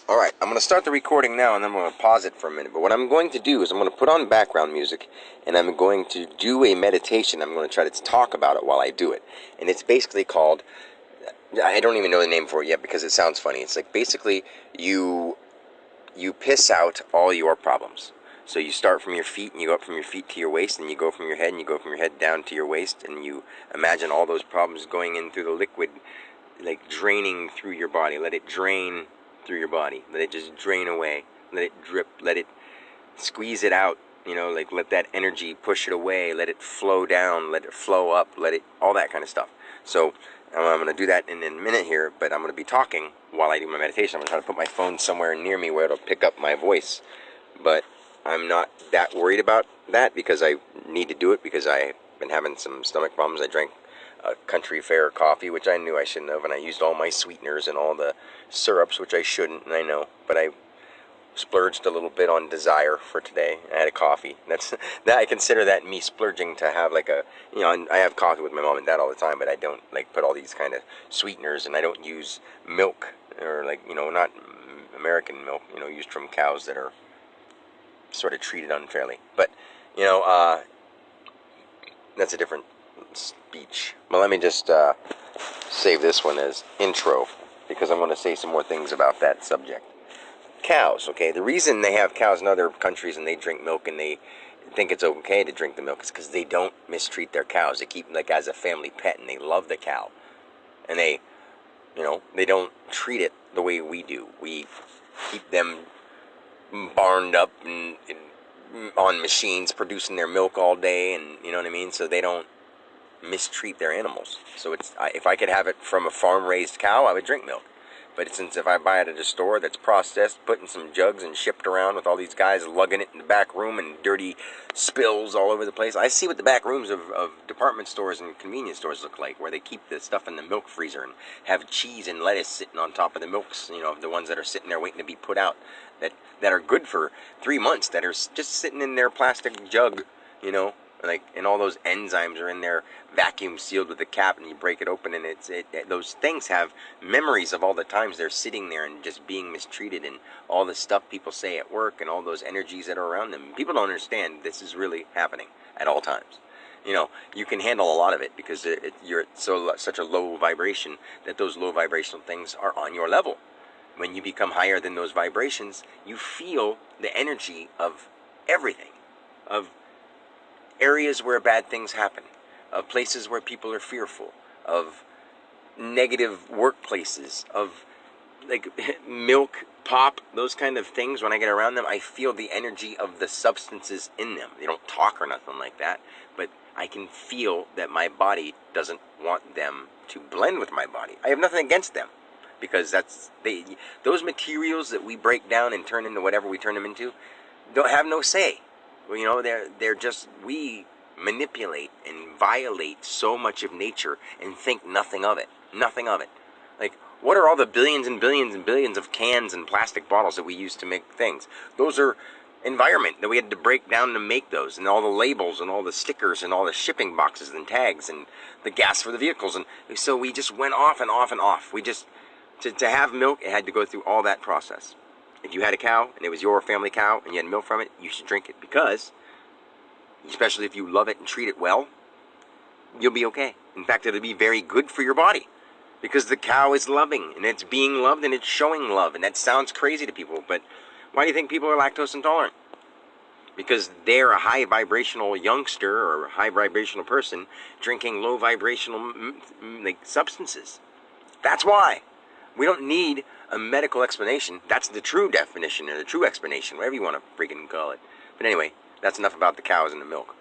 Alright, I'm going to start the recording now and then I'm going to pause it for a minute. But what I'm going to do is I'm going to put on background music and I'm going to do a meditation. I'm going to try to talk about it while I do it. And it's basically called, I don't even know the name for it yet because it sounds funny. It's like basically you piss out all your problems. So you start from your feet and you go up from your feet to your waist, and you go from your head and you go from your head down to your waist, and you imagine all those problems going in through the liquid, like draining through your body. Let it drain through your body. Let it just drain away. Let it drip. Let it squeeze it out. Like let that energy push it away. Let it flow down. Let it flow up. Let it, all that kind of stuff. So I'm going to do that in a minute here, but I'm going to be talking while I do my meditation. I'm going to try to put my phone somewhere near me where it'll pick up my voice. But I'm not that worried about that because I need to do it because I've been having some stomach problems. I drank Country Fare coffee, which I knew I shouldn't have, and I used all my sweeteners and all the syrups, which I shouldn't, and I know, but I splurged a little bit on Desire for today. I had a coffee. That I consider that me splurging to have like a, I have coffee with my mom and dad all the time, but I don't like put all these kind of sweeteners, and I don't use milk or like, not American milk, used from cows that are sort of treated unfairly. But, that's a different speech. Well, let me just save this one as intro because I'm going to say some more things about that subject. Cows, okay? The reason they have cows in other countries and they drink milk and they think it's okay to drink the milk is because they don't mistreat their cows. They keep them like as a family pet and they love the cow. And they don't treat it the way we do. We keep them barned up and on machines producing their milk all day, and you know what I mean? So they don't mistreat their animals. So if I could have it from a farm-raised cow, I would drink milk. But since if I buy it at a store that's processed, put in some jugs and shipped around with all these guys lugging it in the back room and dirty spills all over the place. I see what the back rooms of department stores and convenience stores look like, where they keep the stuff in the milk freezer and have cheese and lettuce sitting on top of the milks, the ones that are sitting there waiting to be put out, that are good for 3 months, that are just sitting in their plastic jug, and all those enzymes are in there, vacuum sealed with a cap, and you break it open, and those things have memories of all the times they're sitting there and just being mistreated, and all the stuff people say at work, and all those energies that are around them. People don't understand this is really happening at all times. You can handle a lot of it because you're at such a low vibration that those low vibrational things are on your level. When you become higher than those vibrations, you feel the energy of everything, of areas where bad things happen, of places where people are fearful, of negative workplaces, of like milk, pop, those kind of things. When I get around them, I feel the energy of the substances in them. They don't talk or nothing like that, but I can feel that my body doesn't want them to blend with my body. I have nothing against them because those materials that we break down and turn into whatever we turn them into don't have no say. Well, they're just, we manipulate and violate so much of nature and think nothing of it. Nothing of it. Like, what are all the billions and billions and billions of cans and plastic bottles that we use to make things? Those are environment that we had to break down to make those, and all the labels and all the stickers and all the shipping boxes and tags and the gas for the vehicles. And so we just went off and off and off. We just, to have milk, it had to go through all that process. If you had a cow, and it was your family cow, and you had milk from it, you should drink it because, especially if you love it and treat it well, you'll be okay. In fact, it'll be very good for your body because the cow is loving, and it's being loved, and it's showing love. And that sounds crazy to people, but why do you think people are lactose intolerant? Because they're a high vibrational youngster or a high vibrational person drinking low vibrational substances. That's why. We don't need a medical explanation. That's the true definition or the true explanation, whatever you want to freaking call it. But anyway, that's enough about the cows and the milk.